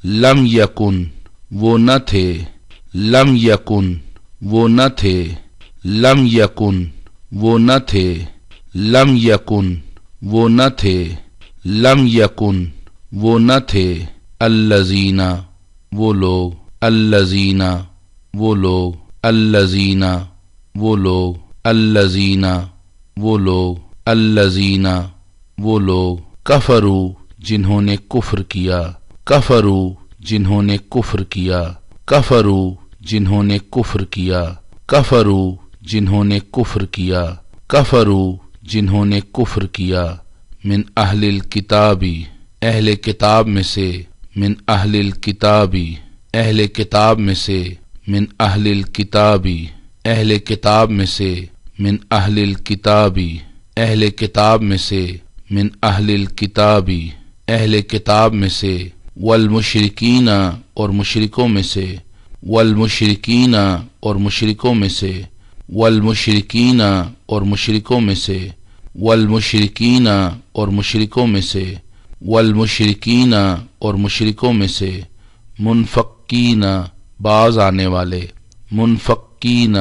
لم یکن وہ نہ تھے، لم یکن وہ نہ تھے، لم یکن وہ نہ تھے، لم یکن وہ نہ تھے، لم یکن وہ نہ تھے، الذین وہ لوگ، الذین وہ لوگ، الذین وہ لوگ، الذین وہ لوگ، الذین وہ لوگ، کفروا جنہوں نے کفر کیا، کفروا جنہوں نے کفر کیا، کفروا جنہوں نے کفر کیا، کفروا جنہوں نے کفر کیا، کفروا جنہوں نے کفر کیا، من اہل الکتابی اہل کتاب میں سے، من اہل الکتابی اہل کتاب میں سے، من اہل الکتابی اہل کتاب میں سے، من اہل الکتابی اہل کتاب میں سے، من اہل الکتابی اہل کتاب میں سے، والمشرکین اور مشرکوں میں سے، والمشرکین اور مشرکوں میں سے، والمشرکین اور مشرکوں میں سے، والمشرکین اور مشرکوں میں سے، والمشرکین اور مشرکوں میں سے، منفقین باز آنے والے، منفقین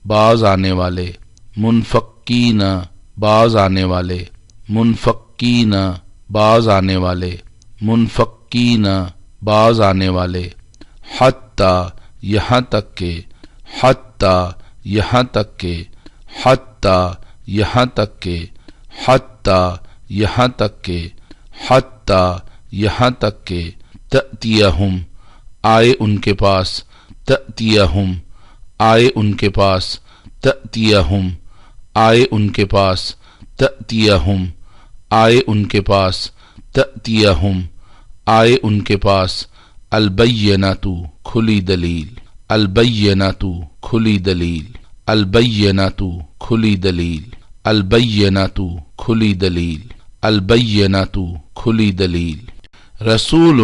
باز آنے والے، منفقین باز آنے والے، منفقین باز آنے والے، منفقین باز آنے والے، حتیٰ یہاں تک کہ، حتیٰ یہاں تک کہ، حتیٰ یہاں تک کہ، حتیٰ یہاں تک کہ، حتیٰ یہاں تک کہ، تأتیہم آئے ان کے پاس، تأتیہم آئے ان کے پاس، تأتیہم آئے ان کے پاس، تأتیہم آئے ان کے پاس، تأتیہم آئے ان کے پاس، البینۃ کھلی دلیل، البینۃ کھلی دلیل، البینۃ کھلی دلیل، البینۃ کھلی دلیل، البینۃ کھلی دلیل، رسول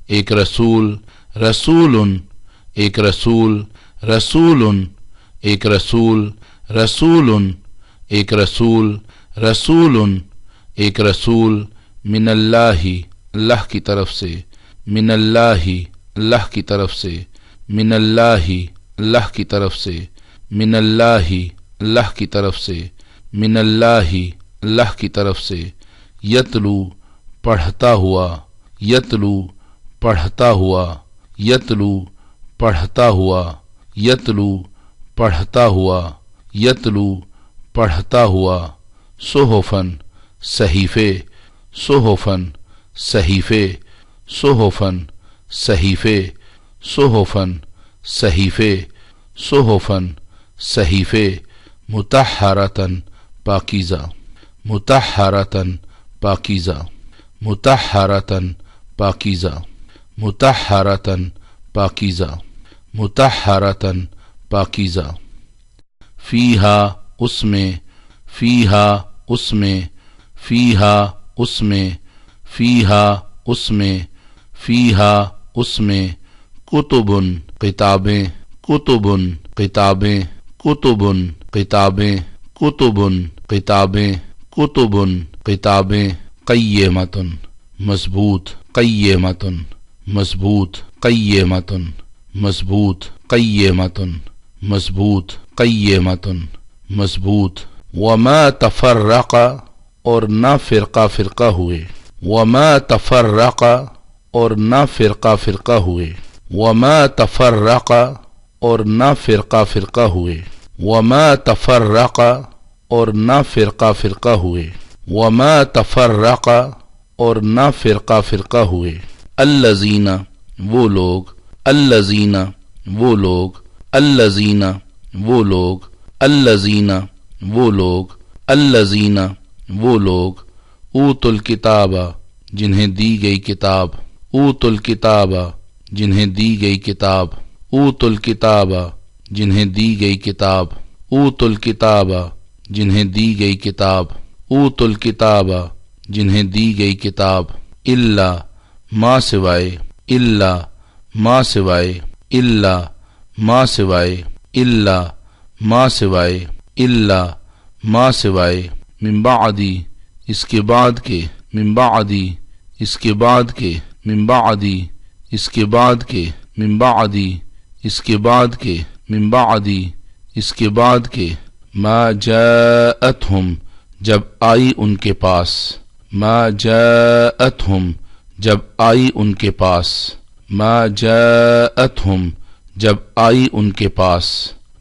ایک رسول، رسول ایک رسول، رسول ایک رسول، رسول ایک رسول، رسول ایک رسول، من اللہ اللہ کی طرف سے، من اللہ اللہ کی طرف سے، من اللہ اللہ کی طرف سے، من اللہ اللہ کی طرف سے، من اللہ اللہ کی طرف سے، یتلو پڑھتا ہوا، یتلو پڑھتا ہوا، یتلو پڑھتا ہوا، یتلو پڑھتا ہوا، یتلو پڑھتا ہوا، صحفن صحیفے، صحفن صحیفے، صحفن صحیفے، صحفن صحیفے، صحفن صحیفے، مطہرۃً پاکیزہ، مطہرۃً پاکیزہ، مطہرۃً پاکیزہ، مطہرۃً پاکیزہ، مطہرۃً پاکیزہ، فیہا اس میں، فیہا اس میں، فیہا اس میں، فیہا اس میں، فیہا اس میں، کتبن کتابیں، کتبن کتابیں، کتبن کتابیں، کتبن کتابیں، کتبن کتابیں، قیمۃً مضبوط، قیمۃً مضبوط، قیمۃً مضبوط، قیمۃً مضبوط، قیمۃً مضبوط، وما تفرق اور نہ فرقہ فرقہ ہوئے، وما تفرق اور نہ فرقہ فرقہ ہوئے، وما تفرق اور نہ فرقہ فرقہ ہوئے، وما تفرق اور نہ فرقہ فرقہ ہوئے، وما تفرق اور نہ فرقہ فرقہ ہوئے، الذین وہ لوگ، الذین وہ لوگ، الذین وہ لوگ، الذین وہ لوگ، الذین وہ لوگ، اوتوا الکتاب جنہیں دی گئی کتاب، اوتوا الکتاب جنہیں دی گئی کتاب، اوتوا الکتاب جنہیں دی گئی کتاب، اوتوا الکتاب جنہیں دی گئی کتاب، اوتوا الکتاب جنہیں دی گئی کتاب، الا ما سوائے، الا ما سوائے، الا ما سوائے، الا ما سوائے، الا ما سوائے، من بعدی اس کے بعد کے، من بعدی اس کے بعد کے، من بعدی اس کے بعد کے، من بعدی اس کے بعد کے، من بعدی اس کے بعد کے، ما جاءتہم جب آئی ان کے پاس، ما جاءتہم جب آئی ان کے پاس، ما جاءتہم جب آئی ان کے پاس،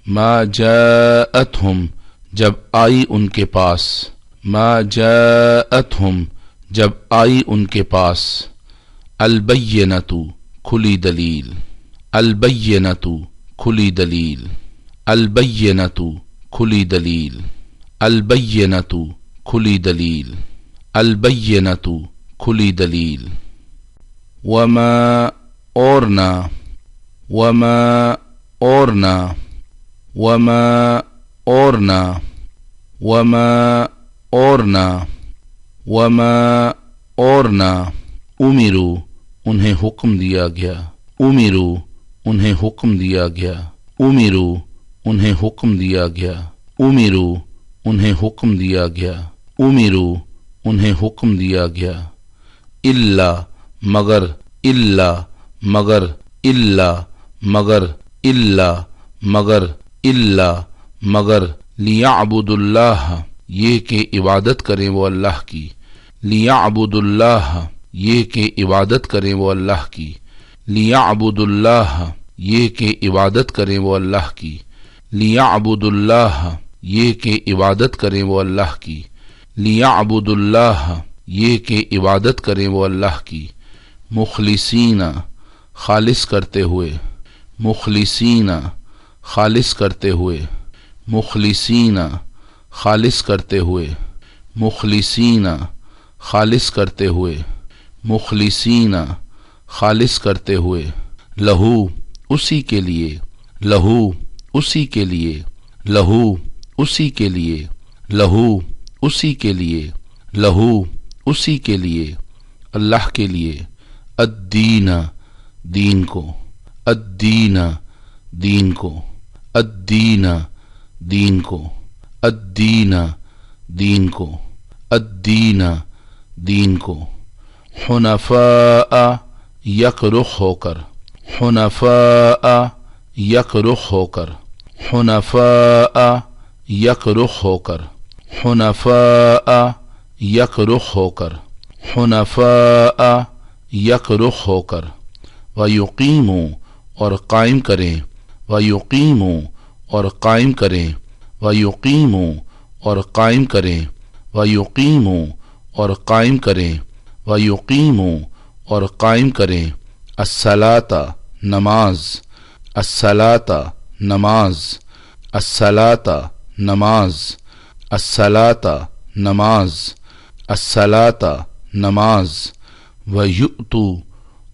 ما جاءتہم جب آئی ان کے پاس، ما جاءتہم جب آئی ان کے پاس، البینۃ کھلی دلیل، البینۃ کھلی دلیل، البینۃ کھلی دلیل، البینۃ کھلی دلیل، البینۃ کھلی دلیل، وما اور نہ، وما اور نہ، وما اور نہ، وما اور نہ، وما اور نہ، امروا انہیں حکم دیا گیا، امروا انہیں حکم دیا گیا، امروا انہیں حکم دیا گیا، امروا انہیں حکم دیا گیا، امروا انہیں حکم دیا گیا، الا مگر، الا مگر، الا مگر، الا مگر، الا مگر، لیعبدوا اللہ یہ کہ عبادت کریں وہ اللہ کی، لیعبدوا اللہ یہ کہ عبادت کریں وہ اللہ کی، لیعبدوا اللہ یہ کہ عبادت کریں وہ اللہ کی، لیعبدوا اللہ یہ کہ عبادت کریں وہ اللہ کی، لیعبدوا اللہ یہ کہ عبادت کریں وہ اللہ کی، مخلصین خالص کرتے ہوئے، مخلصین خالص کرتے ہوئے، مخلصین خالص کرتے ہوئے، مخلصین خالص کرتے ہوئے، مخلصین خالص کرتے ہوئے، لہو اسی کے لیے، لہو اسی کے لیے، لہو اسی کے لیے، لہو اسی کے لیے، لہو اسی کے لیے، اللہ کے لیے، الدین دین کو، الدین دین کو، الدین دین کو، الدین دین کو، الدین دین کو، حنفاء یک رخ ہو کر، حنفاء یک رخ ہو کر، حنفاء یک رخ ہو کر، حنفاء یک رخ ہو کر، حنفاء یک رخ ہو کر، ویقیموا اور قائم کریں، ویقیموا اور قائم کریں، ویقیموا اور قائم کریں، ویقیموا اور قائم کریں، ویقیموا اور قائم کریں، الصلاۃ نماز، الصلاۃ نماز، الصلاۃ نماز، الصلاۃ نماز، الصلاۃ نماز، ویؤتوا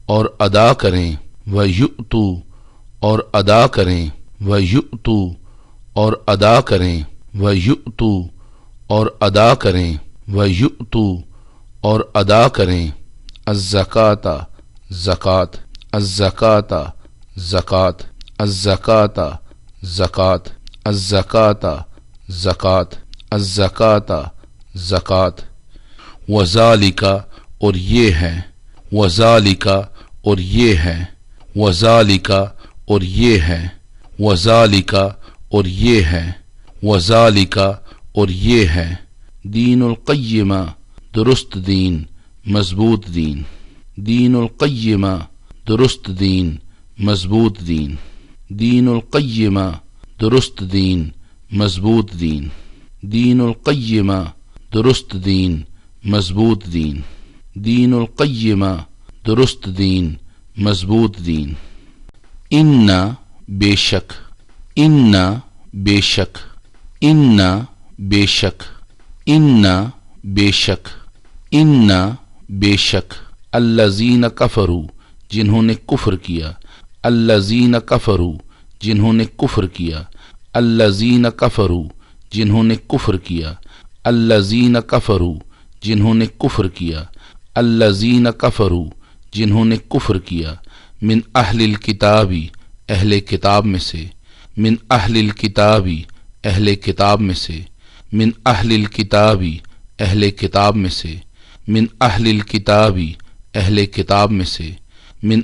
اور ادا کریں، ویؤتوا اور ادا کریں، ویؤتوا اور ادا کریں، ویؤتوا اور ادا کریں، ویؤتوا اور ادا کریں، الزکاۃ زکوٰۃ، الزکاۃ زکوٰۃ، الزکاۃ زکوٰۃ، الزکاۃ زکوٰۃ، الزکاۃ زکوٰۃ، وذالک اور یہ ہے، وذالک اور یہ ہے، وذالک اور یہ ہے، وذالک اور یہ ہے، وذالک اور یہ ہے، دین القیمہ درست دین، مضبوط دین، دین القیمہ درست دین، مضبوط دین، دین القیمہ درست دین، مضبوط دین، دین القیمہ درست دین، مضبوط دین، دین القیمہ درست دین، مضبوط دین، ان بے شک، ان بے شک، ان بے شک، ان بے شک، ان بے شک، الذین کفروا جنہوں نے کفر کیا، الذین کفروا جنہوں نے کفر کیا، الذین کفروا جنہوں نے کفر کیا، الذین کفروا جنہوں نے کفر کیا، الذین کفروا جنہوں نے کفر کیا، من اہل الکتابی اہل کتاب میں سے، من اہل الکتابی اہل کتاب میں سے، من اہل الکتابی اہل کتاب میں سے، من اہل الکتابی اہل کتاب میں سے، من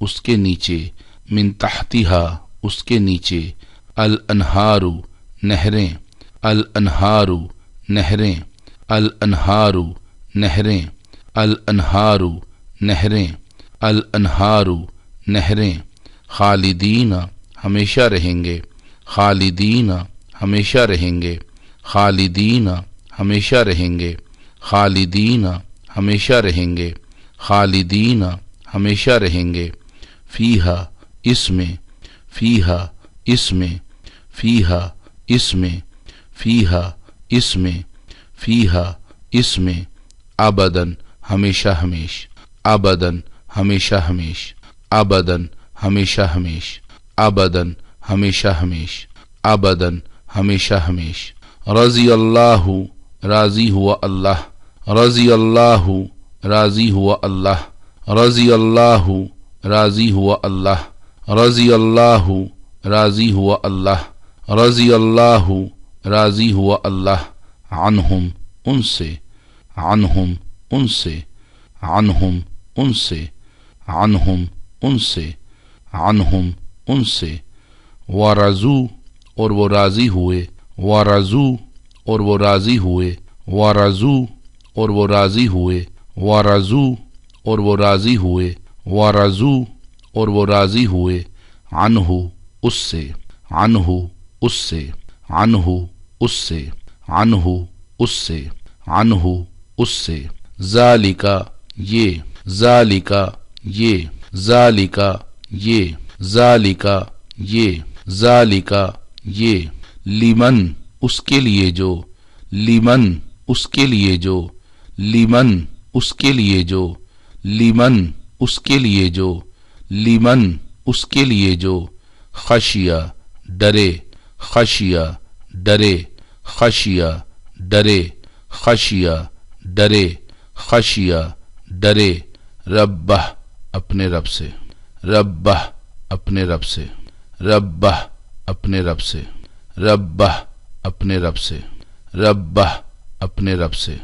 اس کے نیچے، من تحتہا اس کے نیچے، الانہار نہریں، الانہار نہریں، الانہار نہریں، الانہار نہریں، الانہار نہریں، خالدین ہمیشہ رہیں گے، خالدین ہمیشہ رہیں گے، خالدین ہمیشہ رہیں گے، خالدین ہمیشہ رہیں گے، خالدین ہمیشہ رہیں گے، فیہا اس میں، فیہا اس میں، فیہا اس میں، فیہا اس میں، فیہا اس میں، ابداً ہمیشہ ہمیش، ابداً ہمیشہ ہمیش، ابداً ہمیشہ ہمیش، ابداً ہمیشہ ہمیش، ابداً ہمیشہ ہمیش، رضی اللہ راضی ہوا اللہ، رضی اللہ راضی ہوا اللہ، رضی اللہ راضی ہوا اللہ، رضی اللہ راضی ہوا اللہ، رضی اللہ راضی ہوا اللہ، عنہم ان سے، عنہم ان سے، عنہم ان سے، عنہم ان سے، عنہم ان سے، ورضوا اور وہ راضی ہوئے، ورضوا اور وہ راضی ہوئے، ورضوا اور وہ راضی ہوئے، ورضوا اور وہ راضی ہوئے، ورضوا اور وہ راضی ہوئے، عنہ اس سے، عنہ اس سے، عنہ اس سے، عنہ اس سے، عنہ اس سے، ذالکا یہ، ذالکا یہ، ذالکا یہ، ذالکا یہ، ذالکا یہ، لمن اس کے لیے جو، لمن اس کے لیے جو، لمن اس کے لیے جو، لمن اس کے لیے جو، لمن اس کے لیے جو، خشیہ ڈرے، خشیہ ڈرے، خشیہ ڈرے، خشیہ ڈرے، خشیہ ڈرے، ربہ اپنے رب سے، ربہ اپنے رب سے، ربہ اپنے رب سے، ربہ اپنے رب سے، ربہ اپنے رب سے۔